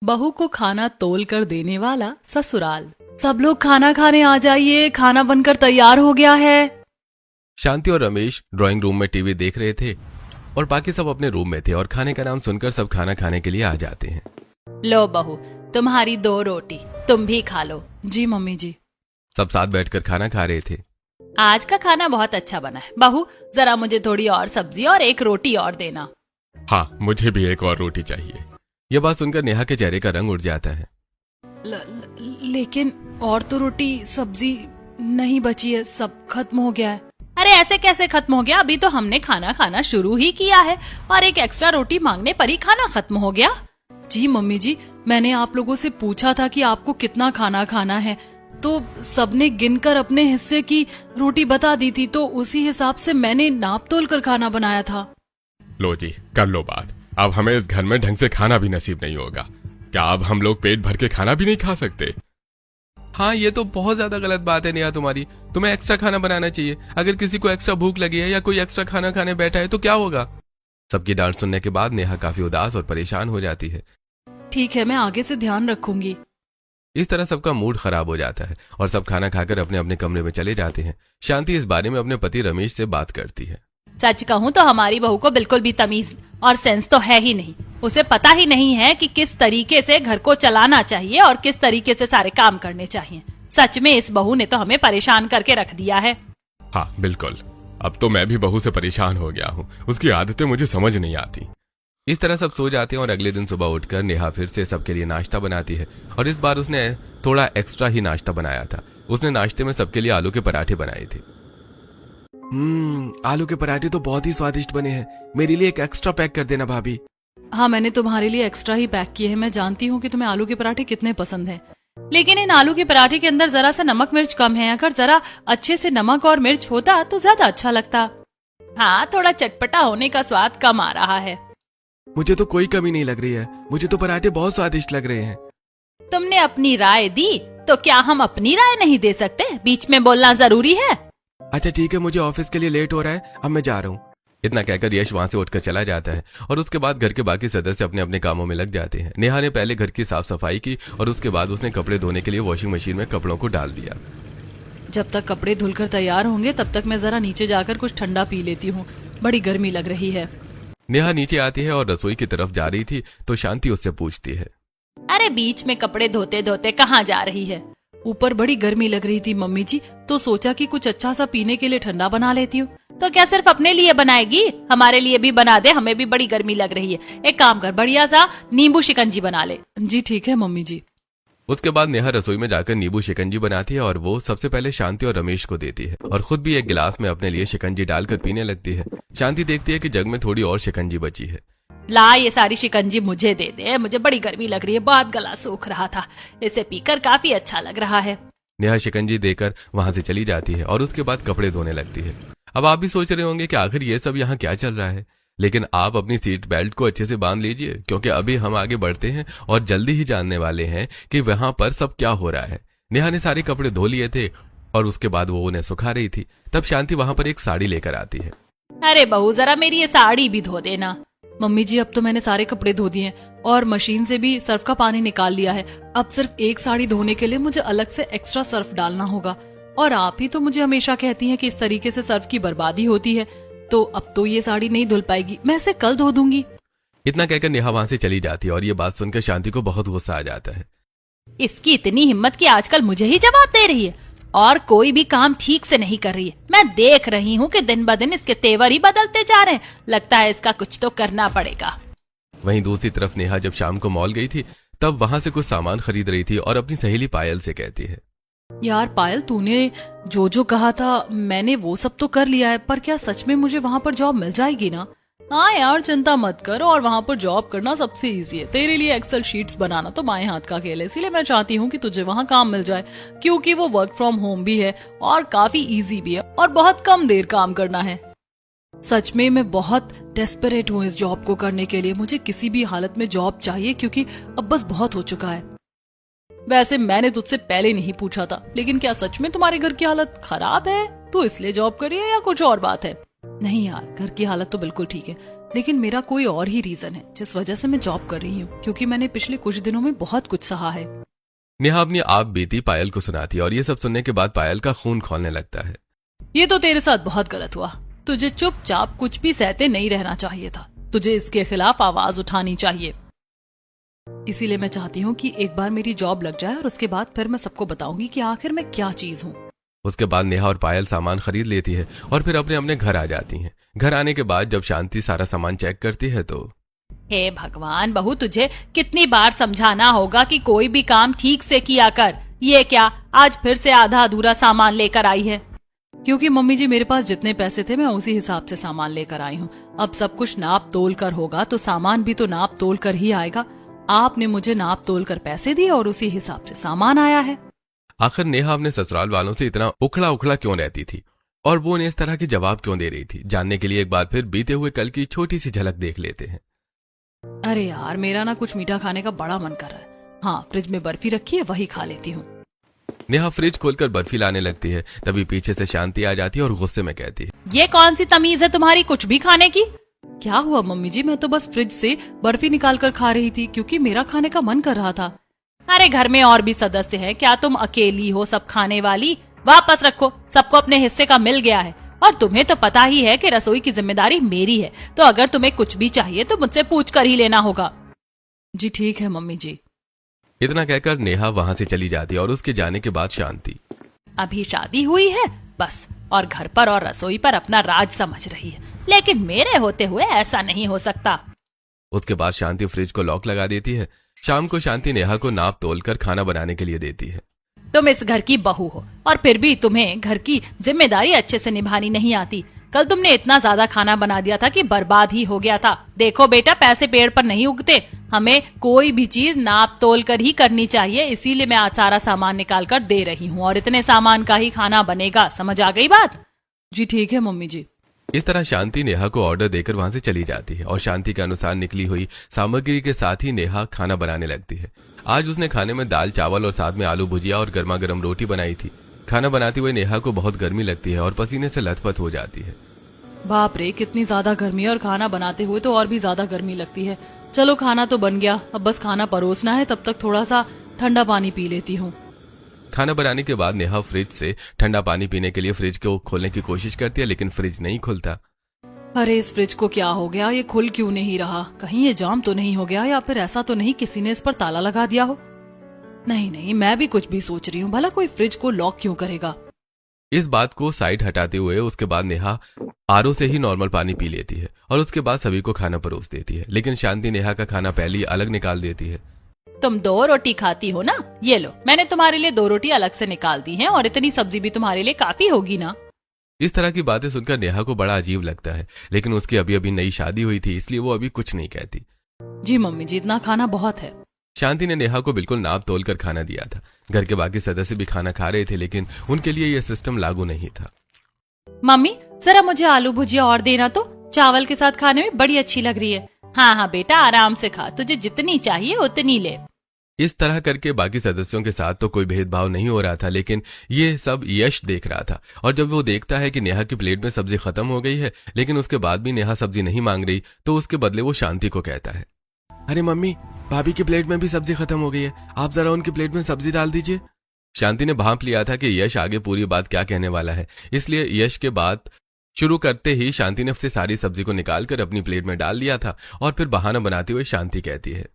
बहू को खाना तोल कर देने वाला ससुराल। सब लोग खाना खाने आ जाइए, खाना बनकर तैयार हो गया है। शांति और रमेश ड्राइंग रूम में टीवी देख रहे थे और बाकी सब अपने रूम में थे और खाने का नाम सुनकर सब खाना खाने के लिए आ जाते हैं। लो बहू, तुम्हारी 2 रोटी, तुम भी खा लो। जी मम्मी जी। सब साथ बैठकर खाना खा रहे थे। आज का खाना बहुत अच्छा बना है। बहू, जरा मुझे थोड़ी और सब्जी और 1 रोटी और देना। हाँ, मुझे भी एक और रोटी चाहिए। यह बात सुनकर नेहा के चेहरे का रंग उड़ जाता है। लेकिन और तो रोटी सब्जी नहीं बची है, सब खत्म हो गया है। अरे ऐसे कैसे खत्म हो गया? अभी तो हमने खाना खाना शुरू ही किया है और 1 एक्स्ट्रा रोटी मांगने पर ही खाना खत्म हो गया। जी मम्मी जी, मैंने आप लोगों से पूछा था कि आपको कितना खाना खाना है, तो सबने गिनकर अपने हिस्से की रोटी बता दी थी, तो उसी हिसाब से मैंने नाप तोल कर खाना बनाया था। लो जी, कर लो बात। अब हमें इस घर में ढंग से खाना भी नसीब नहीं होगा। क्या अब हम लोग पेट भर के खाना भी नहीं खा सकते? हाँ, ये तो बहुत ज्यादा गलत बात है नेहा तुम्हारी। तुम्हें एक्स्ट्रा खाना बनाना चाहिए। अगर किसी को एक्स्ट्रा भूख लगी है या कोई एक्स्ट्रा खाना खाने बैठा है तो क्या होगा? सबकी डांट सुनने के बाद नेहा काफी उदास और परेशान हो जाती है। ठीक है, मैं आगे से ध्यान रखूंगी। इस तरह सबका मूड खराब हो जाता है और सब खाना खाकर अपने अपने कमरे में चले जाते हैं। शांति इस बारे में अपने पति रमेश से बात करती है। सच कहूँ तो हमारी बहू को बिल्कुल भी तमीज और सेंस तो है ही नहीं। उसे पता ही नहीं है कि किस तरीके से घर को चलाना चाहिए और किस तरीके से सारे काम करने चाहिए। सच में इस बहू ने तो हमें परेशान करके रख दिया है। हाँ बिल्कुल, अब तो मैं भी बहू से परेशान हो गया हूँ। उसकी आदतें मुझे समझ नहीं आती। इस तरह सब सो जाते हैं और अगले दिन सुबह उठकर नेहा फिर से सबके लिए नाश्ता बनाती है और इस बार उसने थोड़ा एक्स्ट्रा ही नाश्ता बनाया था। उसने नाश्ते में सबके लिए आलू के पराठे बनाए थे। आलू के पराठे तो बहुत ही स्वादिष्ट बने हैं। मेरे लिए एक एक्स्ट्रा पैक कर देना भाभी। हाँ, मैंने तुम्हारे लिए एक्स्ट्रा ही पैक किए हैं। मैं जानती हूँ कि तुम्हें आलू के पराठे कितने पसंद हैं, लेकिन इन आलू के पराठे के अंदर जरा सा नमक मिर्च कम है। अगर जरा अच्छे से नमक और मिर्च होता तो ज्यादा अच्छा लगता। हाँ, थोड़ा चटपटा होने का स्वाद कम आ रहा है। मुझे तो कोई कमी नहीं लग रही है। मुझे तो पराठे बहुत स्वादिष्ट लग रहे हैं। तुमने अपनी राय दी तो क्या हम अपनी राय नहीं दे सकते? बीच में बोलना जरूरी है। अच्छा ठीक है, मुझे ऑफिस के लिए लेट हो रहा है, अब मैं जा रहा हूँ। इतना कहकर यश वहां से उठकर चला जाता है और उसके बाद घर के बाकी सदस्य अपने अपने कामों में लग जाते हैं। नेहा ने पहले घर की साफ सफाई की और उसके बाद उसने कपड़े धोने के लिए वॉशिंग मशीन में कपड़ों को डाल दिया। जब तक कपड़े धुलकर तैयार होंगे तब तक मैं जरा नीचे जाकर कुछ ठंडा पी लेती हूँ, बड़ी गर्मी लग रही है। नेहा नीचे आती है और रसोई की तरफ जा रही थी तो शांति उससे पूछती है, अरे बीच में कपड़े धोते धोते कहाँ जा रही है? ऊपर बड़ी गर्मी लग रही थी मम्मी जी, तो सोचा कि कुछ अच्छा सा पीने के लिए ठंडा बना लेती हूँ। तो क्या सिर्फ अपने लिए बनाएगी? हमारे लिए भी बना दे, हमें भी बड़ी गर्मी लग रही है। एक काम कर, बढ़िया सा नींबू शिकंजी बना ले। जी ठीक है मम्मी जी। उसके बाद नेहा रसोई में जाकर नींबू शिकंजी बनाती है और वो सबसे पहले शांति और रमेश को देती है और खुद भी एक गिलास में अपने लिए शिकंजी डालकर पीने लगती है। शांति देखती है कि जग में थोड़ी और शिकंजी बची है। ला, ये सारी शिकंजी मुझे दे दे, मुझे बड़ी गर्मी लग रही है, बहुत गला सूख रहा था, इसे पीकर काफी अच्छा लग रहा है। नेहा शिकंजी देकर वहां से चली जाती है और उसके बाद कपड़े धोने लगती है। अब आप भी सोच रहे होंगे कि आखिर ये सब यहाँ क्या चल रहा है, लेकिन आप अपनी सीट बेल्ट को अच्छे से बांध लीजिए क्योंकि अभी हम आगे बढ़ते हैं और जल्दी ही जानने वाले हैं कि वहां पर सब क्या हो रहा है। नेहा ने सारे कपड़े धो लिए थे और उसके बाद वो उन्हें सुखा रही थी। तब शांति वहां पर एक साड़ी लेकर आती है। अरे बहू, जरा मेरी ये साड़ी भी धो देना। मम्मी जी, अब तो मैंने सारे कपड़े धो दिए और मशीन से भी सर्फ का पानी निकाल लिया है। अब सिर्फ एक साड़ी धोने के लिए मुझे अलग से एक्स्ट्रा सर्फ डालना होगा। और आप ही तो मुझे हमेशा कहती हैं कि इस तरीके से सर्फ की बर्बादी होती है, तो अब तो ये साड़ी नहीं धुल पाएगी, मैं इसे कल धो दूंगी। इतना कहकर नेहा वहां से चली जाती है और ये बात सुनकर शांति को बहुत गुस्सा आ जाता है। इसकी इतनी हिम्मत कि आजकल मुझे ही जवाब दे रही है और कोई भी काम ठीक से नहीं कर रही है। मैं देख रही हूँ कि दिन ब दिन इसके तेवर ही बदलते जा रहे हैं। लगता है इसका कुछ तो करना पड़ेगा। वहीं दूसरी तरफ नेहा जब शाम को मॉल गई थी तब वहां से कुछ सामान खरीद रही थी और अपनी सहेली पायल से कहती है, यार पायल, तूने जो जो कहा था मैंने वो सब तो कर लिया है, पर क्या सच में मुझे वहाँ पर जॉब मिल जाएगी ना? हाँ यार, चिंता मत कर, और वहाँ पर जॉब करना सबसे इजी है। तेरे लिए एक्सेल शीट्स बनाना तो बाएं हाथ का खेल है, इसीलिए मैं चाहती हूँ कि तुझे वहाँ काम मिल जाए, क्योंकि वो वर्क फ्रॉम होम भी है और काफी इजी भी है और बहुत कम देर काम करना है। सच में मैं बहुत डेस्परेट हूँ इस जॉब को करने के लिए। मुझे किसी भी हालत में जॉब चाहिए क्योंकि अब बस बहुत हो चुका है। वैसे मैंने तुझसे पहले नहीं पूछा था, लेकिन क्या सच में तुम्हारे घर की हालत खराब है? तू इसलिए जॉब कर रही है या कुछ और बात है? नहीं यार, घर की हालत तो बिल्कुल ठीक है। लेकिन मेरा कोई और ही रीजन है जिस वजह से मैं जॉब कर रही हूँ, क्योंकि मैंने पिछले कुछ दिनों में बहुत कुछ सहा है। नेहा अपनी आप बीती पायल को सुनाती है और ये सब सुनने के बाद पायल का खून खौलने लगता है। ये तो तेरे साथ बहुत गलत हुआ। तुझे चुपचाप कुछ भी सहते नहीं रहना चाहिए था। तुझे इसके खिलाफ आवाज उठानी चाहिए। इसीलिए मैं चाहती हूँ कि एक बार मेरी जॉब लग जाए और उसके बाद फिर मैं सबको बताऊंगी कि आखिर मैं क्या चीज हूँ। उसके बाद नेहा और पायल सामान खरीद लेती है और फिर अपने अपने घर आ जाती हैं। घर आने के बाद जब शांति सारा सामान चेक करती है तो हे भगवान, बहू तुझे कितनी बार समझाना होगा कि कोई भी काम ठीक से किया कर। ये क्या, आज फिर से आधा अधूरा सामान लेकर आई है? क्योंकि मम्मी जी, मेरे पास जितने पैसे थे मैं उसी हिसाब से सामान लेकर आई हूँ। अब सब कुछ नाप तोल कर होगा तो सामान भी तो नाप तोल कर ही आएगा। आपने मुझे नाप तोल कर पैसे दिए और उसी हिसाब से सामान आया है। आखिर नेहा अपने ससुराल वालों से इतना उखड़ा उखड़ा क्यों रहती थी और वो उन्हें इस तरह की जवाब क्यों दे रही थी, जानने के लिए एक बार फिर बीते हुए कल की छोटी सी झलक देख लेते हैं। अरे यार, मेरा ना कुछ मीठा खाने का बड़ा मन कर रहा है। हाँ, फ्रिज में बर्फी रखी है, वही खा लेती हूँ। नेहा फ्रिज खोलकर बर्फी लाने लगती है। तभी पीछे से शांति आ जाती है और गुस्से में कहती है, ये कौन सी तमीज है तुम्हारी कुछ भी खाने की? क्या हुआ मम्मी जी, मैं तो बस फ्रिज से बर्फी निकाल कर खा रही थी क्योंकि मेरा खाने का मन कर रहा था। अरे घर में और भी सदस्य हैं, क्या तुम अकेली हो सब खाने वाली? वापस रखो, सबको अपने हिस्से का मिल गया है। और तुम्हें तो पता ही है कि रसोई की जिम्मेदारी मेरी है, तो अगर तुम्हें कुछ भी चाहिए तो मुझसे पूछ कर ही लेना होगा। जी ठीक है मम्मी जी। इतना कहकर नेहा वहां से चली जाती है और उसके जाने के बाद शांति अभी शादी हुई है बस, और घर पर और रसोई पर अपना राज समझ रही है, लेकिन मेरे होते हुए ऐसा नहीं हो सकता। उसके बाद शांति फ्रिज को लॉक लगा देती है। शाम को शांति नेहा को नाप तोल कर खाना बनाने के लिए देती है। तुम इस घर की बहू हो और फिर भी तुम्हें घर की जिम्मेदारी अच्छे से निभानी नहीं आती। कल तुमने इतना ज्यादा खाना बना दिया था कि बर्बाद ही हो गया था। देखो बेटा, पैसे पेड़ पर नहीं उगते, हमें कोई भी चीज नाप तोल कर ही करनी चाहिए। इसीलिए मैं आज सारा सामान निकाल कर दे रही हूँ और इतने सामान का ही खाना बनेगा। समझ आ गई बात? जी ठीक है मम्मी जी। इस तरह शांति नेहा को ऑर्डर देकर वहां से चली जाती है और शांति के अनुसार निकली हुई सामग्री के साथ ही नेहा खाना बनाने लगती है। आज उसने खाने में दाल चावल और साथ में आलू भुजिया और गर्मा गर्म रोटी बनाई थी। खाना बनाते हुए नेहा को बहुत गर्मी लगती है और पसीने से लथपथ हो जाती है। बाप रे, कितनी ज्यादा गर्मी है और खाना बनाते हुए तो और भी ज्यादा गर्मी लगती है। चलो खाना तो बन गया, अब बस खाना परोसना है, तब तक थोड़ा सा ठंडा पानी पी लेती हूँ। खाना बनाने के बाद नेहा फ्रिज से ठंडा पानी पीने के लिए फ्रिज को खोलने की कोशिश करती है, लेकिन फ्रिज नहीं खुलता। अरे इस फ्रिज को क्या हो गया, ये खुल क्यों नहीं रहा? कहीं ये जाम तो नहीं हो गया, या फिर ऐसा तो नहीं किसी ने इस पर ताला लगा दिया हो? नहीं नहीं, मैं भी कुछ भी सोच रही हूँ, भला कोई फ्रिज को लॉक क्यों करेगा? इस बात को साइड हटाते हुए उसके बाद नेहा आरओ से ही नॉर्मल पानी पी लेती है और उसके बाद सभी को खाना परोस देती है। लेकिन शांति नेहा का खाना पहले ही अलग निकाल देती है। तुम 2 रोटी खाती हो ना, ये लो, मैंने तुम्हारे लिए 2 रोटी अलग से निकाल दी हैं और इतनी सब्जी भी तुम्हारे लिए काफी होगी ना। इस तरह की बातें सुनकर नेहा को बड़ा अजीब लगता है, लेकिन उसकी अभी अभी नई शादी हुई थी, इसलिए वो अभी कुछ नहीं कहती। जी मम्मी जी, इतना खाना बहुत है। शांति ने नेहा को बिल्कुल नाप तोल कर खाना दिया था। घर के बाकी सदस्य भी खाना खा रहे थे, लेकिन उनके लिए यह सिस्टम लागू नहीं था। मम्मी जरा मुझे आलू भुजिया और देना तो, चावल के साथ खाने में बड़ी अच्छी लग रही है। हाँ हाँ बेटा, आराम से खा, तुझे जितनी चाहिए उतनी ले। इस तरह करके बाकी सदस्यों के साथ तो कोई भेदभाव नहीं हो रहा था, लेकिन ये सब यश देख रहा था। और जब वो देखता है कि नेहा की प्लेट में सब्जी खत्म हो गई है, लेकिन उसके बाद भी नेहा सब्जी नहीं मांग रही, तो उसके बदले वो शांति को कहता है, अरे मम्मी, भाभी की प्लेट में भी सब्जी खत्म हो गई है, आप जरा उनकी प्लेट में सब्जी डाल दीजिए। शांति ने भांप लिया था कि यश आगे पूरी बात क्या कहने वाला है, इसलिए यश के बात शुरू करते ही शांति ने उससे सारी सब्जी को निकालकर अपनी प्लेट में डाल लिया था। और फिर बहाना बनाते हुए शांति कहती है,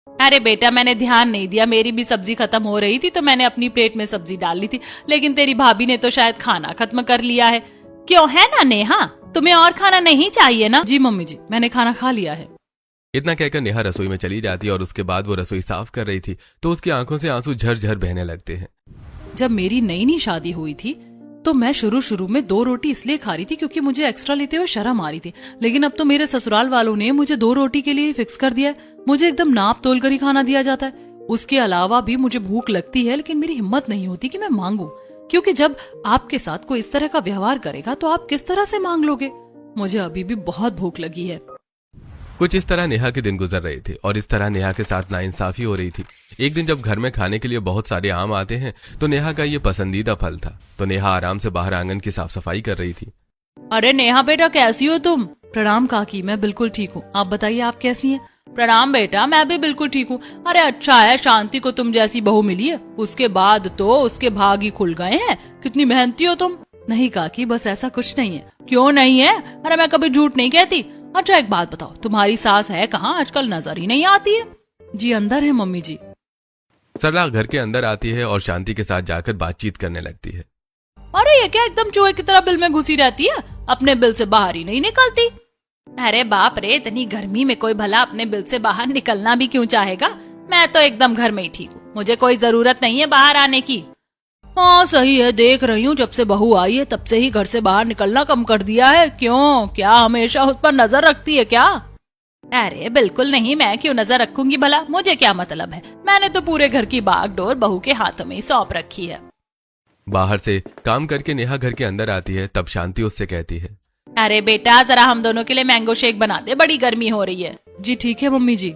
अरे बेटा, मैंने ध्यान नहीं दिया, मेरी भी सब्जी खत्म हो रही थी तो मैंने अपनी प्लेट में सब्जी डाल ली थी, लेकिन तेरी भाभी ने तो शायद खाना खत्म कर लिया है। क्यों है ना नेहा, तुम्हें और खाना नहीं चाहिए ना? जी मम्मी जी, मैंने खाना खा लिया है। इतना कहकर नेहा रसोई में चली जाती है और उसके बाद वो रसोई साफ कर रही थी तो उसकी आंखों से आंसू झरझर बहने लगते हैं। जब मेरी नई नई शादी हुई थी तो मैं शुरू में 2 रोटी इसलिए खा रही थी क्योंकि मुझे एक्स्ट्रा लेते हुए शर्म आ रही थी, लेकिन अब तो मेरे ससुराल वालों ने मुझे 2 रोटी के लिए ही फिक्स कर दिया है। मुझे एकदम नाप तोल कर ही खाना दिया जाता है। उसके अलावा भी मुझे भूख लगती है, लेकिन मेरी हिम्मत नहीं होती कि मैं मांगू, क्योंकि जब आपके साथ कोई इस तरह का व्यवहार करेगा तो आप किस तरह से मांग लोगे? मुझे अभी भी बहुत भूख लगी है। कुछ इस तरह नेहा के दिन गुजर रहे थे और इस तरह नेहा के साथ नाइंसाफी हो रही थी। एक दिन जब घर में खाने के लिए बहुत सारे आम आते हैं तो नेहा का ये पसंदीदा फल था, तो नेहा आराम से बाहर आंगन की साफ सफाई कर रही थी। अरे नेहा बेटा, कैसी हो तुम? प्रणाम काकी, मैं बिल्कुल ठीक हूँ। आप बताइए, आप कैसी हैं? प्रणाम बेटा, मैं भी बिल्कुल ठीक हूँ। अरे अच्छा है शांति को तुम जैसी बहू मिली है, उसके बाद तो उसके भाग ही खुल गए हैं। कितनी मेहनती हो तुम। नहीं काकी, बस ऐसा कुछ नहीं है। क्यों नहीं है? अरे मैं कभी झूठ नहीं कहती। अच्छा एक बात बताओ, तुम्हारी सास है कहाँ? आजकल नजर ही नहीं आती है। जी अंदर है मम्मी जी। सरला घर के अंदर आती है और शांति के साथ जाकर बातचीत करने लगती है। अरे ये क्या एकदम चूहे की तरह बिल में घुसी रहती है, अपने बिल से बाहर ही नहीं निकलती। अरे बाप रे, इतनी गर्मी में कोई भला अपने बिल से बाहर निकलना भी क्यों चाहेगा? मैं तो एकदम घर में ही ठीक हूँ, मुझे कोई जरूरत नहीं है बाहर आने की। हाँ सही है, देख रही हूँ जब से बहू आई है तब से ही घर से बाहर निकलना कम कर दिया है। क्यों, क्या हमेशा उस पर नजर रखती है क्या? अरे बिल्कुल नहीं, मैं क्यों नजर रखूंगी भला, मुझे क्या मतलब है। मैंने तो पूरे घर की बागडोर बहू के हाथों में ही सौंप रखी है। बाहर से काम करके नेहा घर के अंदर आती है, तब शांति उससे कहती है, अरे बेटा जरा हम दोनों के लिए मैंगो शेक बना दे, बड़ी गर्मी हो रही है। जी ठीक है मम्मी जी।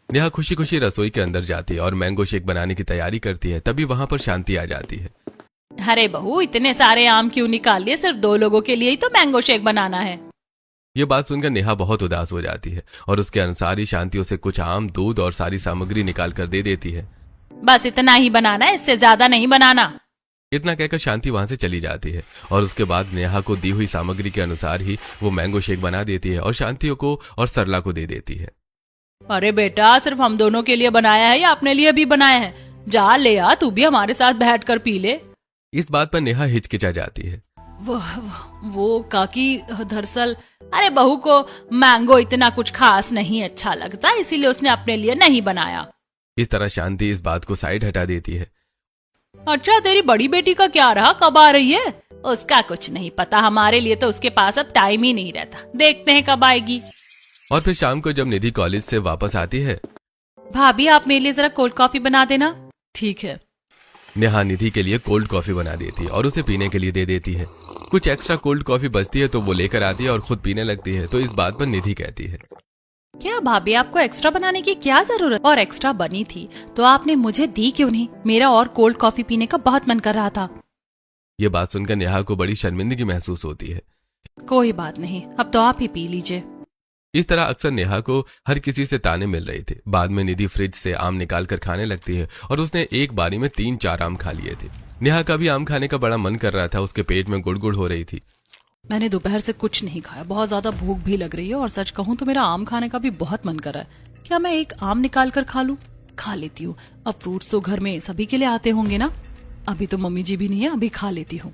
नेहा खुशी खुशी रसोई के अंदर जाती है और मैंगो शेक बनाने की तैयारी करती है। तभी वहां पर शांति आ जाती है। अरे बहू, इतने सारे आम क्यों निकाल लिए? सिर्फ 2 लोगों के लिए ही तो मैंगो शेक बनाना है। ये बात सुनकर नेहा बहुत उदास हो जाती है और उसके अनुसार ही शांति उसे कुछ आम, दूध और सारी सामग्री निकाल कर दे देती है। बस इतना ही बनाना है, इससे ज्यादा नहीं बनाना। इतना कहकर शांति वहां से चली जाती है और उसके बाद नेहा को दी हुई सामग्री के अनुसार ही वो मैंगो शेक बना देती है और शांति को और सरला को दे देती है। अरे बेटा, सिर्फ हम दोनों के लिए बनाया है या अपने लिए भी बनाया है? जा ले आ, तू भी हमारे साथ बैठकर पी ले। इस बात पर नेहा हिचकिचा जाती है। वो काकी, दरअसल अरे बहू को मैंगो इतना कुछ खास नहीं अच्छा लगता, इसीलिए उसने अपने लिए नहीं बनाया। इस तरह शांति इस बात को साइड हटा देती है। अच्छा तेरी बड़ी बेटी का क्या रहा, कब आ रही है? उसका कुछ नहीं पता, हमारे लिए तो उसके पास अब टाइम ही नहीं रहता, देखते हैं कब आएगी। और फिर शाम को जब निधि कॉलेज से वापस आती है, भाभी आप मेरे लिए जरा कोल्ड कॉफी बना देना। ठीक है। नेहा निधि के लिए कोल्ड कॉफी बना देती है और उसे पीने के लिए दे देती है। कुछ एक्स्ट्रा कोल्ड कॉफी बचती है तो वो लेकर आती है और खुद पीने लगती है। तो इस बात पर निधि कहती है, क्या भाभी आपको एक्स्ट्रा बनाने की क्या जरूरत? और एक्स्ट्रा बनी थी तो आपने मुझे दी क्यों नहीं? मेरा और कोल्ड कॉफी पीने का बहुत मन कर रहा था। ये बात सुनकर नेहा को बड़ी शर्मिंदगी महसूस होती है। कोई बात नहीं, अब तो आप ही पी लीजिए। इस तरह अक्सर नेहा को हर किसी से ताने मिल रहे थे। बाद में निधि फ्रिज से आम निकाल कर खाने लगती है और उसने एक बारी में 3-4 आम खा लिए थे। नेहा का भी आम खाने का बड़ा मन कर रहा था, उसके पेट में गुड़गुड़ हो रही थी। मैंने दोपहर से कुछ नहीं खाया, बहुत ज्यादा भूख भी लग रही है और सच कहूँ तो मेरा आम खाने का भी बहुत मन कर रहा है। क्या मैं एक आम निकाल कर खा लूं? खा लेती हूँ। अब फ्रूट्स तो घर में सभी के लिए आते होंगे ना। अभी तो मम्मी जी भी नहीं है, अभी खा लेती हूँ।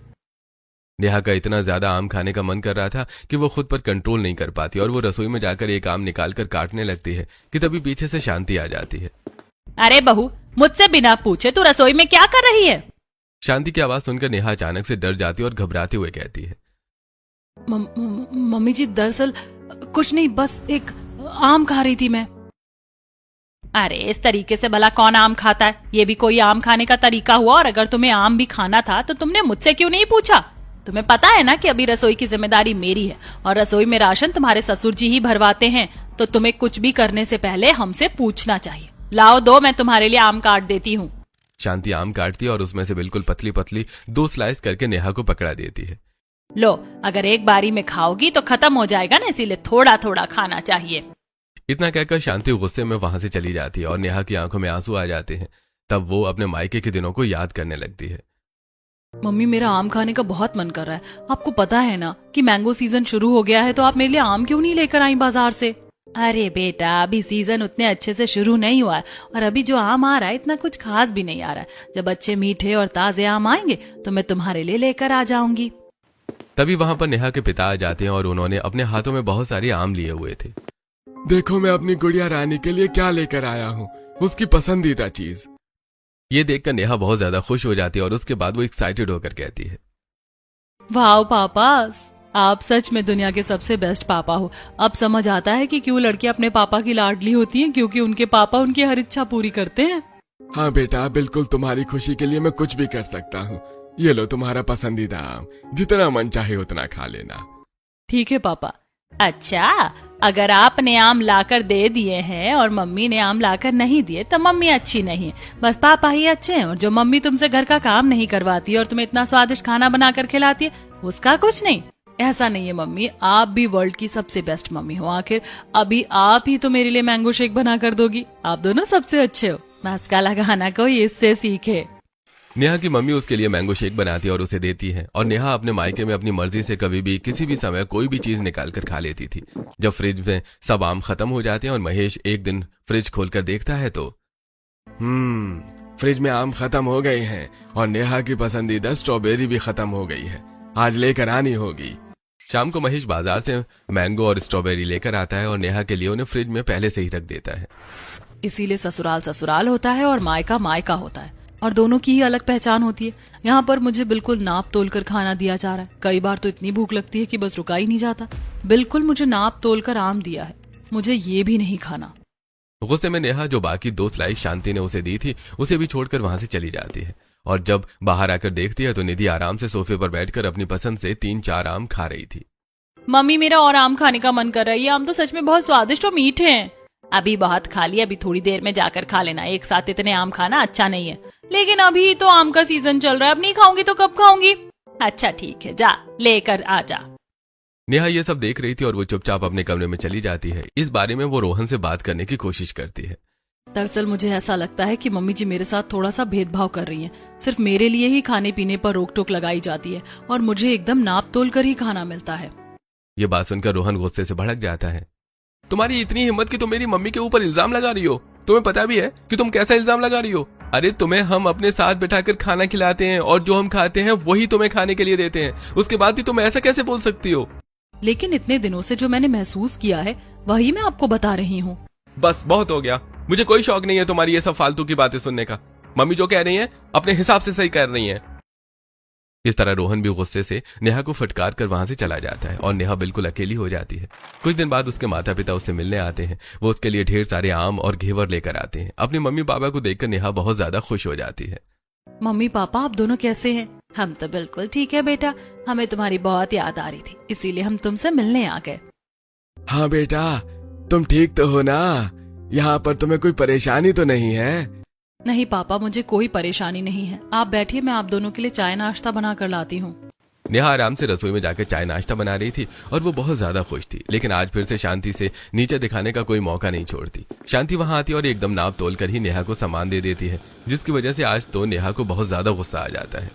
नेहा का इतना ज्यादा आम खाने का मन कर रहा था कि वो खुद पर कंट्रोल नहीं कर पाती और वो रसोई में जाकर एक आम निकाल कर काटने लगती है कि तभी पीछे से शांति आ जाती है। अरे बहू, मुझसे बिना पूछे तू रसोई में क्या कर रही है? शांति की आवाज सुनकर नेहा अचानक से डर जाती है और घबराते हुए कहती है, मम्मी जी दरअसल कुछ नहीं, बस एक आम खा रही थी मैं। अरे इस तरीके से भला कौन आम खाता है? ये भी कोई आम खाने का तरीका हुआ? और अगर तुम्हें आम भी खाना था तो तुमने मुझसे क्यों नहीं पूछा? तुम्हें पता है ना कि अभी रसोई की जिम्मेदारी मेरी है और रसोई में राशन तुम्हारे ससुर जी ही भरवाते हैं, तो तुम्हें कुछ भी करने से पहले हमसे पूछना चाहिए। लाओ दो, मैं तुम्हारे लिए आम काट देती हूँ। शांति आम काटती है और उसमें से बिल्कुल पतली पतली 2 स्लाइस करके नेहा को पकड़ा देती है। लो, अगर एक बारी में खाओगी तो खत्म हो जाएगा ना, इसीलिए थोड़ा थोड़ा खाना चाहिए। इतना कहकर शांति गुस्से में वहां से चली जाती है और नेहा की आंखों में आंसू आ जाते हैं। तब वो अपने मायके के दिनों को याद करने लगती है। मम्मी मेरा आम खाने का बहुत मन कर रहा है। आपको पता है ना कि मैंगो सीजन शुरू हो गया है, तो आप मेरे लिए आम क्यों नहीं लेकर आई बाजार से? अरे बेटा, अभी सीजन उतने अच्छे से शुरू नहीं हुआ है और अभी जो आम आ रहा है इतना कुछ खास भी नहीं आ रहा है। जब अच्छे मीठे और ताजे आम आएंगे तो मैं तुम्हारे लिए लेकर आ जाऊंगी। तभी वहां पर नेहा के पिता आ जाते हैं और उन्होंने अपने हाथों में बहुत सारे आम लिए हुए थे। देखो मैं अपनी गुड़िया रानी के लिए क्या लेकर आया हूँ, उसकी पसंदीदा चीज। ये देखकर नेहा बहुत ज्यादा खुश हो जाती है और उसके बाद वो एक्साइटेड होकर कहती है, वाह पापा, आप सच में दुनिया के सबसे बेस्ट पापा हो। अब समझ आता है कि क्यों लड़की अपने पापा की लाडली होती है, क्योंकि उनके पापा उनकी हर इच्छा पूरी करते हैं। हाँ बेटा, बिल्कुल तुम्हारी खुशी के लिए मैं कुछ भी कर सकता हूँ। ये लो तुम्हारा पसंदीदा आम, जितना मन चाहे उतना खा लेना। ठीक है पापा। अच्छा, अगर आपने आम लाकर दे दिए हैं और मम्मी ने आम लाकर नहीं दिए तो मम्मी अच्छी नहीं है, बस पापा ही अच्छे हैं। और जो मम्मी तुमसे घर का काम नहीं करवाती और तुम्हें इतना स्वादिष्ट खाना बनाकर खिलाती है उसका कुछ नहीं। ऐसा नहीं है मम्मी, आप भी वर्ल्ड की सबसे बेस्ट मम्मी हो। आखिर अभी आप ही तो मेरे लिए मैंगो शेक बना कर दोगी। आप दोनों सबसे अच्छे हो। मस्का लगाना कोई इससे सीखे। नेहा की मम्मी उसके लिए मैंगो शेक बनाती है और उसे देती है, और नेहा अपने मायके में अपनी मर्जी से कभी भी किसी भी समय कोई भी चीज निकाल कर खा लेती थी। जब फ्रिज में सब आम खत्म हो जाते हैं और महेश एक दिन फ्रिज खोलकर देखता है तो फ्रिज में आम खत्म हो गए हैं और नेहा की पसंदीदा स्ट्रॉबेरी भी खत्म हो गई है, आज लेकर आनी होगी। शाम को महेश बाजार से मैंगो और स्ट्रॉबेरी लेकर आता है और नेहा के लिए उन्हें फ्रिज में पहले से ही रख देता है। इसीलिए ससुराल ससुराल होता है और मायका मायका होता है, और दोनों की ही अलग पहचान होती है। यहाँ पर मुझे बिल्कुल नाप तोल कर खाना दिया जा रहा है। कई बार तो इतनी भूख लगती है कि बस रुका ही नहीं जाता। बिल्कुल मुझे नाप तोल कर आम दिया है, मुझे ये भी नहीं खाना। गुस्से में नेहा जो बाकी 2 स्लाइस शांति ने उसे दी थी उसे भी छोड़कर वहां से चली जाती है, और जब बाहर आकर देखती है तो निधि आराम से सोफे पर बैठकर अपनी पसंद से 3-4 आम खा रही थी। मम्मी मेरा और आम खाने का मन कर रहा है, ये आम तो सच में बहुत स्वादिष्ट और मीठे हैं। अभी बहुत खा लिया, अभी थोड़ी देर में जाकर खा लेना, एक साथ इतने आम खाना अच्छा नहीं है। लेकिन अभी तो आम का सीजन चल रहा है, अब नहीं खाऊंगी तो कब खाऊंगी? अच्छा ठीक है, जा लेकर आ जा। नेहा ये सब देख रही थी और वो चुपचाप अपने कमरे में चली जाती है। इस बारे में वो रोहन से बात करने की कोशिश करती है। दरअसल मुझे ऐसा लगता है कि मम्मी जी मेरे साथ थोड़ा सा भेदभाव कर रही हैं। सिर्फ मेरे लिए ही खाने पीने पर रोक टोक लगाई जाती है और मुझे एकदम नाप तोल कर ही खाना मिलता है। ये बात सुनकर रोहन गुस्से से भड़क जाता है। तुम्हारी इतनी हिम्मत कि तुम मेरी मम्मी के ऊपर इल्जाम लगा रही हो? तुम्हें पता भी है कि तुम कैसा इल्जाम लगा रही हो? अरे तुम्हें हम अपने साथ बिठाकर खाना खिलाते हैं और जो हम खाते हैं वही तुम्हें खाने के लिए देते हैं, उसके बाद भी तुम ऐसा कैसे बोल सकती हो? लेकिन इतने दिनों से जो मैंने महसूस किया है वही मैं आपको बता रही हूँ। बस बहुत हो गया, मुझे कोई शौक नहीं है तुम्हारी ये सब फालतू की बातें सुनने का। मम्मी जो कह रही हैं अपने हिसाब से सही कर रही हैं। इस तरह रोहन भी गुस्से से नेहा को फटकार कर वहां से चला जाता है और नेहा बिल्कुल अकेली हो जाती है। कुछ दिन बाद उसके माता पिता उससे मिलने आते हैं। वो उसके लिए ढेर सारे आम और घेवर लेकर आते हैं। अपने मम्मी पापा को देखकर नेहा बहुत ज्यादा खुश हो जाती है। मम्मी पापा आप दोनों कैसे हैं? हम तो बिल्कुल ठीक है बेटा, हमें तुम्हारी बहुत याद आ रही थी, इसीलिए हम तुमसे मिलने आ गए। हाँ बेटा, तुम ठीक तो हो ना? यहाँ पर तुम्हें कोई परेशानी तो नहीं है? नहीं पापा, मुझे कोई परेशानी नहीं है। आप बैठिए, मैं आप दोनों के लिए चाय नाश्ता बना कर लाती हूँ। नेहा आराम से रसोई में जाकर चाय नाश्ता बना रही थी और वो बहुत ज्यादा खुश थी। लेकिन आज फिर से शांति से नीचे दिखाने का कोई मौका नहीं छोड़ती। शांति वहां आती और एकदम नाप तोल कर ही नेहा को सामान दे देती है, जिसकी वजह से आज तो नेहा को बहुत ज्यादा गुस्सा आ जाता है।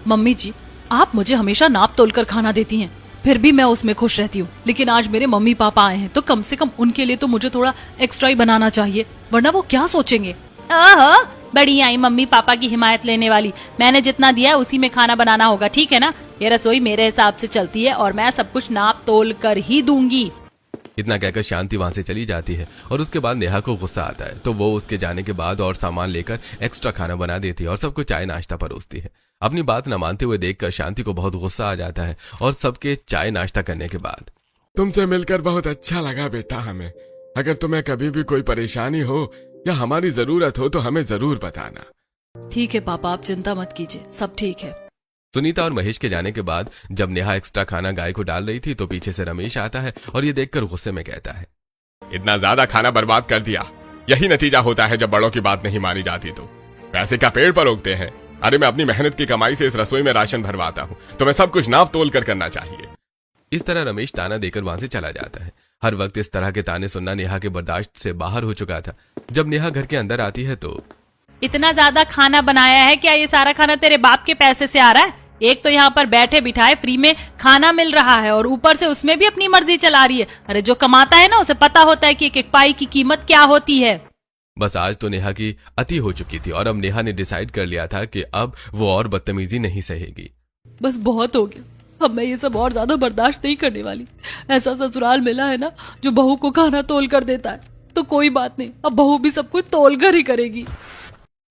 मम्मी जी, आप मुझे हमेशा नाप तोल कर खाना देती हैं, फिर भी मैं उसमें खुश रहती हूँ। लेकिन आज मेरे मम्मी पापा आए हैं तो कम से कम उनके लिए तो मुझे थोड़ा एक्स्ट्रा ही बनाना चाहिए, वरना वो क्या सोचेंगे। ओहो, बड़ी आई मम्मी पापा की हिमायत लेने वाली। मैंने जितना दिया है उसी में खाना बनाना होगा, ठीक है ना? ये रसोई मेरे हिसाब से चलती है और मैं सब कुछ नाप तोल कर ही दूंगी। इतना कहकर शांति वहां से चली जाती है और उसके बाद नेहा को गुस्सा आता है, तो वो उसके जाने के बाद और सामान लेकर एक्स्ट्रा खाना बना देती है और सबको चाय नाश्ता परोसती है। अपनी बात न मानते हुए देखकर शांति को बहुत गुस्सा आ जाता है और सबके चाय नाश्ता करने के बाद, तुमसे मिलकर बहुत अच्छा लगा बेटा हमें। अगर तुम्हें कभी भी कोई परेशानी हो या हमारी जरूरत हो तो हमें जरूर बताना। ठीक है पापा, आप चिंता मत कीजिए, सब ठीक है। सुनीता और महेश के जाने के बाद जब नेहा एक्स्ट्रा खाना गाय को डाल रही थी तो पीछे से रमेश आता है और ये देखकर गुस्से में कहता है, इतना ज्यादा खाना बर्बाद कर दिया, यही नतीजा होता है जब बड़ों की बात नहीं मानी जाती तो। पैसे का पेड़ पर उगते हैं। अरे मैं अपनी मेहनत की कमाई से इस रसोई में राशन भरवाता हूँ, तुम्हें सब कुछ नाप तोल कर करना चाहिए। इस तरह रमेश ताना देकर वहां से चला जाता है। हर वक्त इस तरह के ताने सुनना नेहा के बर्दाश्त से बाहर हो चुका था। जब नेहा घर के अंदर आती है तो, इतना ज्यादा खाना बनाया है क्या? ये सारा खाना तेरे बाप के पैसे से आ रहा है? एक तो यहाँ पर बैठे बिठाए फ्री में खाना मिल रहा है और ऊपर से उसमें भी अपनी मर्जी चला रही है। अरे जो कमाता है ना उसे पता होता है कि एक एक पाई की कीमत क्या होती है। बस आज तो नेहा की अति हो चुकी थी और अब नेहा ने डिसाइड कर लिया था कि अब वो और बदतमीजी नहीं सहेगी। बस बहुत हो गया, अब मैं ये सब और ज्यादा बर्दाश्त नहीं करने वाली। ऐसा ससुराल मिला है ना जो बहू को खाना तोल कर देता है, तो कोई बात नहीं, अब बहू भी सब कुछ तोल कर ही करेगी।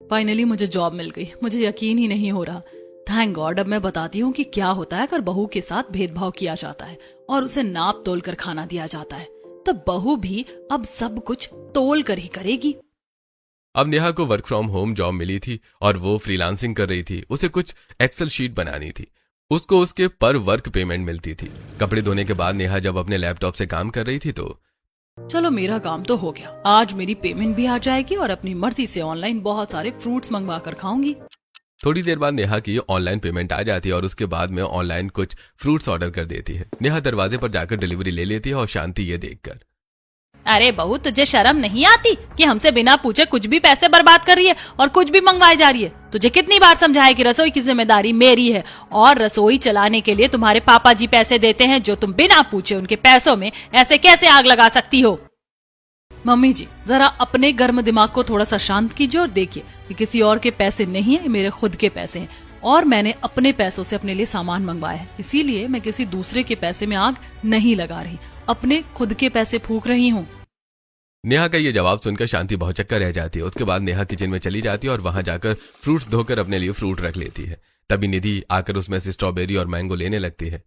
फाइनली मुझे जॉब मिल गई, मुझे यकीन ही नहीं हो रहा। थैंक गॉड, अब मैं बताती हूँ कि क्या होता है अगर बहू के साथ भेदभाव किया जाता है और उसे नाप तोल कर खाना दिया जाता है, तो बहू भी अब सब कुछ तोल कर ही करेगी। अब नेहा को वर्क फ्रॉम होम जॉब मिली थी और वो फ्रीलांसिंग कर रही थी। उसे कुछ एक्सेल शीट बनानी थी, उसको उसके पर वर्क पेमेंट मिलती थी। कपड़े धोने के बाद नेहा जब अपने लैपटॉप से काम कर रही थी तो, चलो मेरा काम तो हो गया, आज मेरी पेमेंट भी आ जाएगी और अपनी मर्जी से ऑनलाइन बहुत सारे फ्रूट्स मंगवा कर खाऊंगी। थोड़ी देर बाद नेहा की ऑनलाइन पेमेंट आ जाती है और उसके बाद में ऑनलाइन कुछ फ्रूट्स ऑर्डर कर देती है। नेहा दरवाजे पर जाकर डिलीवरी ले लेती है और शांति ये देखकर, अरे बहू, तुझे शर्म नहीं आती कि हमसे बिना पूछे कुछ भी पैसे बर्बाद कर रही है और कुछ भी मंगवाई जा रही है? तुझे कितनी बार समझाया कि रसोई की जिम्मेदारी मेरी है और रसोई चलाने के लिए तुम्हारे पापा जी पैसे देते हैं, जो तुम बिना पूछे उनके पैसों में ऐसे कैसे आग लगा सकती हो? मम्मी जी, जरा अपने गर्म दिमाग को थोड़ा सा शांत कीजिए और देखिए कि किसी और के पैसे नहीं है, मेरे खुद के पैसे हैं और मैंने अपने पैसों से अपने लिए सामान मंगवाया है। इसीलिए मैं किसी दूसरे के पैसे में आग नहीं लगा रही, अपने खुद के पैसे फूंक रही हूँ। नेहा का ये जवाब सुनकर शांति बहुत चक्कर रह जाती है। उसके बाद नेहा किचन में चली जाती है और वहां जाकर फ्रूट्स धोकर अपने लिए फ्रूट रख लेती है। तभी निधि आकर उसमें से स्ट्रॉबेरी और मैंगो लेने लगती है।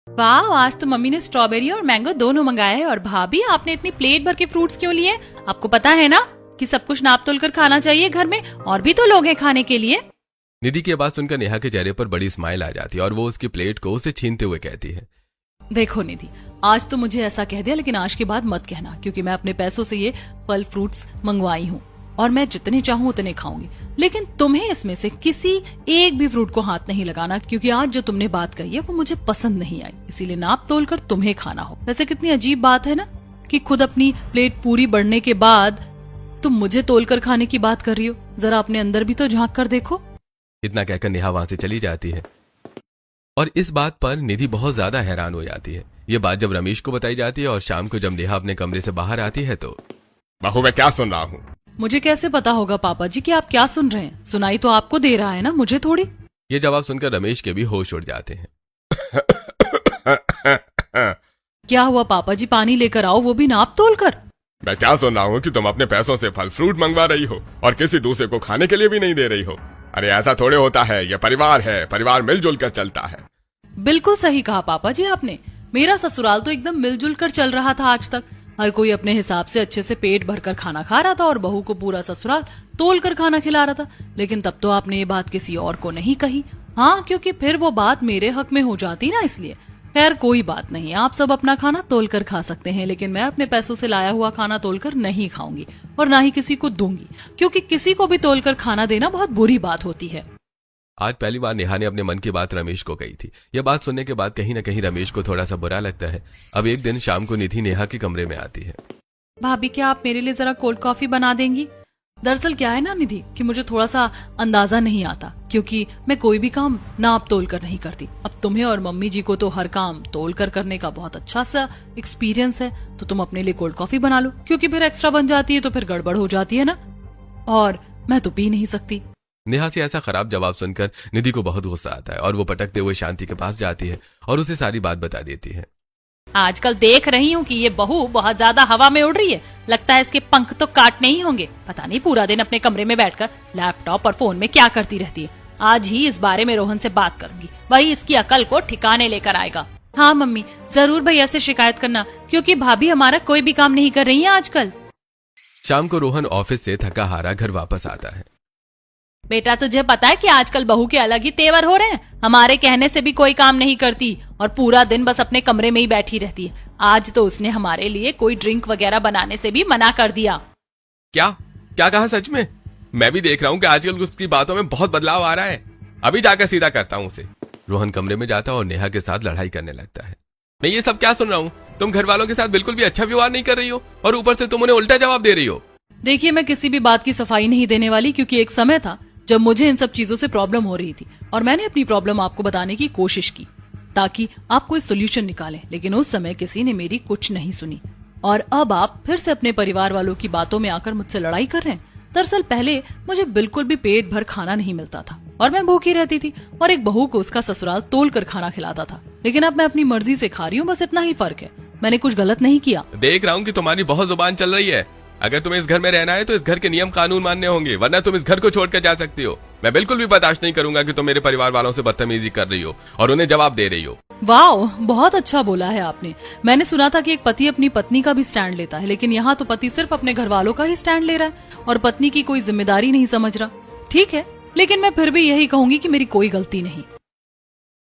वाह, आज तो मम्मी ने स्ट्रॉबेरी और मैंगो दोनों मंगाए हैं। और भाभी, आपने इतनी प्लेट भर के फ्रूट्स क्यों लिए? आपको पता है ना कि सब कुछ नाप तोल कर खाना चाहिए, घर में और भी तो लोग हैं खाने के लिए। निधि की बात सुनकर नेहा के चेहरे पर बड़ी स्माइल आ जाती है और वो उसकी प्लेट को उसे छीनते हुए कहती है, देखो निधि, आज तो मुझे ऐसा कह दिया, लेकिन आज के बाद मत कहना, क्योंकि मैं अपने पैसों से ये फल फ्रूट्स मंगवाई हूँ और मैं जितने चाहूँ उतने खाऊंगी। लेकिन तुम्हें इसमें से किसी एक भी फ्रूट को हाथ नहीं लगाना, क्योंकि आज जो तुमने बात कही है वो मुझे पसंद नहीं आई, इसीलिए नाप तोल कर तुम्हें खाना हो। वैसे कितनी अजीब बात है ना कि खुद अपनी प्लेट पूरी बढ़ने के बाद तुम मुझे तोल कर खाने की बात कर रही हो। जरा अपने अंदर भी तो झांक कर देखो। इतना कहकर नेहा वहां से चली जाती है और इस बात पर निधि बहुत ज्यादा हैरान हो जाती है। ये बात जब रमेश को बताई जाती है और शाम को जब नेहा अपने कमरे से बाहर आती है तो, बहू मैं क्या सुन रहा हूँ? मुझे कैसे पता होगा पापा जी कि आप क्या सुन रहे हैं? सुनाई तो आपको दे रहा है ना, मुझे थोड़ी। ये जवाब सुनकर रमेश के भी होश उड़ जाते हैं। क्या हुआ पापा जी? पानी लेकर आओ, वो भी नाप तोल कर। मैं क्या सुन रहा हूँ कि तुम अपने पैसों से फल फ्रूट मंगवा रही हो और किसी दूसरे को खाने के लिए भी नहीं दे रही हो। अरे ऐसा थोड़े होता है, ये परिवार है, परिवार मिलजुल कर चलता है। बिल्कुल सही कहा पापा जी आपने। मेरा ससुराल तो एकदम मिलजुल कर चल रहा था आज तक। हर कोई अपने हिसाब से अच्छे से पेट भरकर खाना खा रहा था और बहू को पूरा ससुराल तोल कर खाना खिला रहा था। लेकिन तब तो आपने ये बात किसी और को नहीं कही। हाँ, क्योंकि फिर वो बात मेरे हक में हो जाती ना, इसलिए। खैर कोई बात नहीं, आप सब अपना खाना तोल कर खा सकते हैं, लेकिन मैं अपने पैसों से लाया हुआ खाना तोलकर नहीं खाऊंगी और ना ही किसी को दूंगी, क्योंकि किसी को भी तोलकर खाना देना बहुत बुरी बात होती है। आज पहली बार नेहा ने अपने मन की बात रमेश को कही थी। यह बात सुनने के बाद कहीं न कहीं रमेश को थोड़ा सा बुरा लगता है। अब एक दिन शाम को निधि नेहा के कमरे में आती है। भाभी, क्या आप मेरे लिए जरा कोल्ड कॉफी बना देंगी? दरअसल क्या है ना निधि कि मुझे थोड़ा सा अंदाजा नहीं आता, क्योंकि मैं कोई भी काम नाप तोल कर नहीं करती। अब तुम्हें और मम्मी जी को तो हर काम तोल कर करने का बहुत अच्छा सा एक्सपीरियंस है, तो तुम अपने लिए कोल्ड कॉफी बना लो, क्योंकि फिर एक्स्ट्रा बन जाती है तो फिर गड़बड़ हो जाती है ना, और मैं तो पी नहीं सकती। नेहा से ऐसा खराब जवाब सुनकर निधि को बहुत गुस्सा आता है और वो पटकते हुए शांति के पास जाती है और उसे सारी बात बता देती है। आजकल देख रही हूँ कि ये बहू बहुत ज्यादा हवा में उड़ रही है। लगता है इसके पंख तो काटने ही होंगे। पता नहीं पूरा दिन अपने कमरे में बैठकर लैपटॉप और फोन में क्या करती रहती है। आज ही इस बारे में रोहन से बात करूंगी, वही इसकी अकल को ठिकाने लेकर आएगा। हाँ मम्मी, जरूर भैया से शिकायत करना, क्योंकि भाभी हमारा कोई भी काम नहीं कर रही है आजकल। शाम को रोहन ऑफिस से थका हारा घर वापस आता है। बेटा, तुझे पता है कि आजकल बहू के अलग ही तेवर हो रहे हैं। हमारे कहने से भी कोई काम नहीं करती और पूरा दिन बस अपने कमरे में ही बैठी रहती है। आज तो उसने हमारे लिए कोई ड्रिंक वगैरह बनाने से भी मना कर दिया। क्या क्या कहा? सच में? मैं भी देख रहा हूँ कि आजकल उसकी बातों में बहुत बदलाव आ रहा है। अभी जाकर सीधा करता हूँ उसे। रोहन कमरे में जाता है और नेहा के साथ लड़ाई करने लगता है। मैं ये सब क्या सुन रहा हूँ? तुम घर वालों के साथ बिल्कुल भी अच्छा व्यवहार नहीं कर रही हो और ऊपर से तुम उन्हें उल्टा जवाब दे रही हो। देखिए, मैं किसी भी बात की सफाई नहीं देने वाली, क्योंकि एक समय था जब मुझे इन सब चीजों से प्रॉब्लम हो रही थी और मैंने अपनी प्रॉब्लम आपको बताने की कोशिश की ताकि आप कोई सोल्यूशन निकालें, लेकिन उस समय किसी ने मेरी कुछ नहीं सुनी और अब आप फिर से अपने परिवार वालों की बातों में आकर मुझसे लड़ाई कर रहे हैं। दरअसल पहले मुझे बिल्कुल भी पेट भर खाना नहीं मिलता था और मैं भूखी रहती थी और एक बहू को उसका ससुराल तोल कर खाना खिलाता था, लेकिन अब मैं अपनी मर्जी से खा रही हूँ। बस इतना ही फर्क है, मैंने कुछ गलत नहीं किया। देख रहा हूँ कि तुम्हारी बहुत जुबान चल रही है। अगर तुम्हें इस घर में रहना है तो इस घर के नियम कानून मानने होंगे, वरना तुम इस घर को छोड़कर जा सकती हो। मैं बिल्कुल भी बर्दाश्त नहीं करूंगा कि तुम मेरे परिवार वालों से बदतमीजी कर रही हो और उन्हें जवाब दे रही हो। वाह, बहुत अच्छा बोला है आपने। मैंने सुना था कि एक पति अपनी पत्नी का भी स्टैंड लेता है, लेकिन यहाँ तो पति सिर्फ अपने घर वालों का ही स्टैंड ले रहा है और पत्नी की कोई जिम्मेदारी नहीं समझ रहा। ठीक है, लेकिन मैं फिर भी यही कहूंगी कि मेरी कोई गलती नहीं।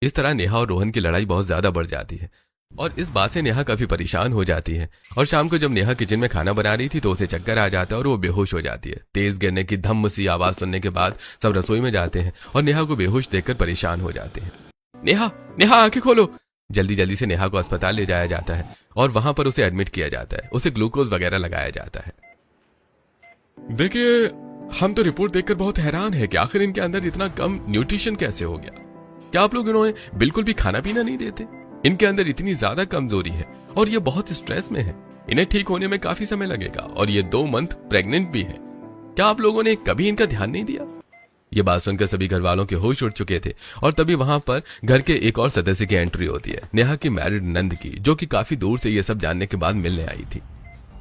इस तरह नेहा और रोहन की लड़ाई बहुत ज्यादा बढ़ जाती है। और इस बात से नेहा काफी परेशान हो जाती है। और शाम को जब नेहा किचन में खाना बना रही थी तो उसे चक्कर आ जाता है और वो बेहोश हो जाती है। तेज गिरने की धम्म सी आवाज सुनने के बाद सब रसोई में जाते हैं और नेहा को बेहोश देखकर परेशान हो जाते हैं। नेहा, नेहा आंखें खोलो। जल्दी जल्दी से नेहा को अस्पताल ले जाया जाता है और वहां पर उसे एडमिट किया जाता है। उसे ग्लूकोज वगैरह लगाया जाता है। देखिए, हम तो रिपोर्ट देखकर बहुत हैरान है कि आखिर इनके अंदर इतना कम न्यूट्रिशन कैसे हो गया। क्या आप लोग इन्होंने बिल्कुल भी खाना पीना नहीं देते? इनके अंदर इतनी ज्यादा कमजोरी है और ये बहुत स्ट्रेस में है। इन्हें ठीक होने में काफी समय लगेगा और ये 2 मंथ प्रेग्नेंट भी है। क्या आप लोगों ने कभी इनका ध्यान नहीं दिया? ये बात सुनकर सभी घर वालों के होश उड़ चुके थे और तभी वहां पर घर के एक और सदस्य की एंट्री होती है, नेहा की मैरिड नंद की, जो कि काफी दूर से ये सब जानने के बाद मिलने आई थी।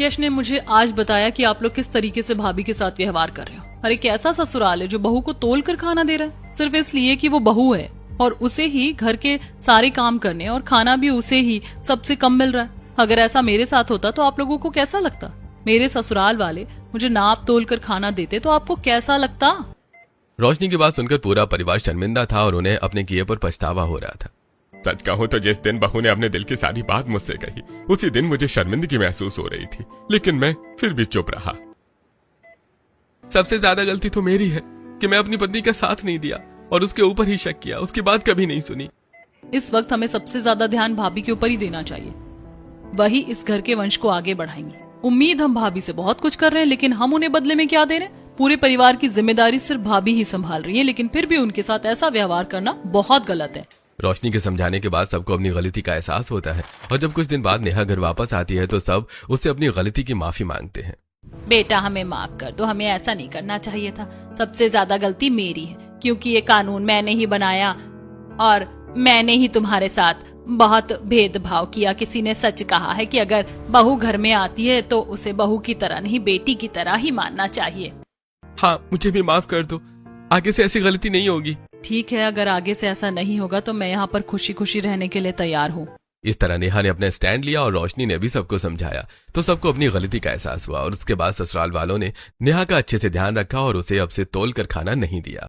यश ने मुझे आज बताया कि आप लोग किस तरीके से भाभी के साथ व्यवहार कर रहे हो। अरे कैसा ससुराल है जो बहू को तोल कर खाना दे रहा है सिर्फ इसलिए कि वो बहू है और उसे ही घर के सारे काम करने और खाना भी उसे ही सबसे कम मिल रहा है। अगर ऐसा मेरे साथ होता तो आप लोगों को कैसा लगता? मेरे ससुराल वाले मुझे नाप तोल कर खाना देते तो आपको कैसा लगता? रोशनी की बात सुनकर पूरा परिवार शर्मिंदा था और उन्हें अपने किए पर पछतावा हो रहा था। सच कहूं तो जिस दिन बहू ने अपने दिल की सारी बात मुझसे कही उसी दिन मुझे शर्मिंदगी महसूस हो रही थी, लेकिन मैं फिर भी चुप रहा। सबसे ज्यादा गलती तो मेरी है कि मैं अपनी पत्नी का साथ नहीं दिया और उसके ऊपर ही शक किया, उसकी बात कभी नहीं सुनी। इस वक्त हमें सबसे ज्यादा ध्यान भाभी के ऊपर ही देना चाहिए। वही इस घर के वंश को आगे बढ़ाएंगे। उम्मीद हम भाभी से बहुत कुछ कर रहे हैं, लेकिन हम उन्हें बदले में क्या दे रहे हैं? पूरे परिवार की जिम्मेदारी सिर्फ भाभी ही संभाल रही है, लेकिन फिर भी उनके साथ ऐसा व्यवहार करना बहुत गलत है। रोशनी के समझाने के बाद सबको अपनी गलती का एहसास होता है और जब कुछ दिन बाद नेहा घर वापस आती है तो सब उससे अपनी गलती की माफी मांगते हैं। बेटा हमें माफ कर दो, हमें ऐसा नहीं करना चाहिए था। सबसे ज्यादा गलती मेरी है क्योंकि ये कानून मैंने ही बनाया और मैंने ही तुम्हारे साथ बहुत भेदभाव किया। किसी ने सच कहा है कि अगर बहू घर में आती है तो उसे बहू की तरह नहीं बेटी की तरह ही मानना चाहिए। हाँ, मुझे भी माफ कर दो, आगे से ऐसी गलती नहीं होगी। ठीक है, अगर आगे से ऐसा नहीं होगा तो मैं यहाँ पर खुशी खुशी रहने के लिए तैयार हूँ। इस तरह नेहा ने अपना स्टैंड लिया और रोशनी ने भी सबको समझाया तो सबको अपनी गलती का एहसास हुआ और उसके बाद ससुराल वालों ने नेहा का अच्छे से ध्यान रखा और उसे अब से तोल कर खाना नहीं दिया।